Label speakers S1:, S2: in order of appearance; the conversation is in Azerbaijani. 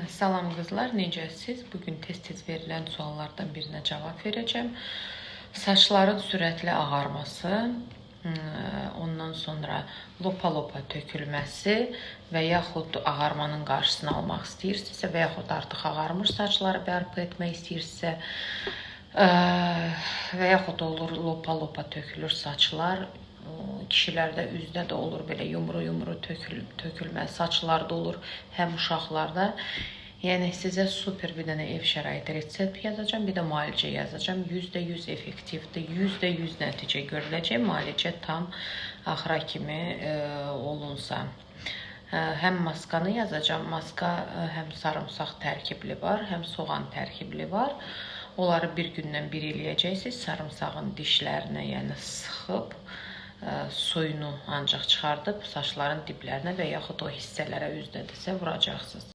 S1: Salam qızlar, necəsiz? Bugün tez-tez verilən suallardan birinə cavab verəcəm. Saçların sürətli ağarması, ondan sonra lopa-lopa tökülməsi və yaxud ağarmanın qarşısını almaq istəyirsinizsə və yaxud artıq ağarmış saçları bərpa etmək istəyirsinizsə və yaxud olur lopa-lopa tökülür saçlar. Kişilərdə üzdə də olur belə yumru-yumru tökülmə, saçlarda olur, həm uşaqlarda. Yəni sizə super bir dənə ev şəraiti resept yazacağam, bir də müalicə yazacağam. %100 effektivdir, %100 nəticə görüləcək. Müalicə tam axıra kimi olunsa. Həm maskanı yazacağam. Maska həm sarımsaq tərkibli var, həm soğan tərkibli var. Onları bir gündən bir eləyəcəksiniz. Sarımsağın dişlərinə, yəni sıxıb suyunu ancaq çıxardıb saçların diblərinə və yaxud o hissələrə üzdədirsə vuracaqsınız.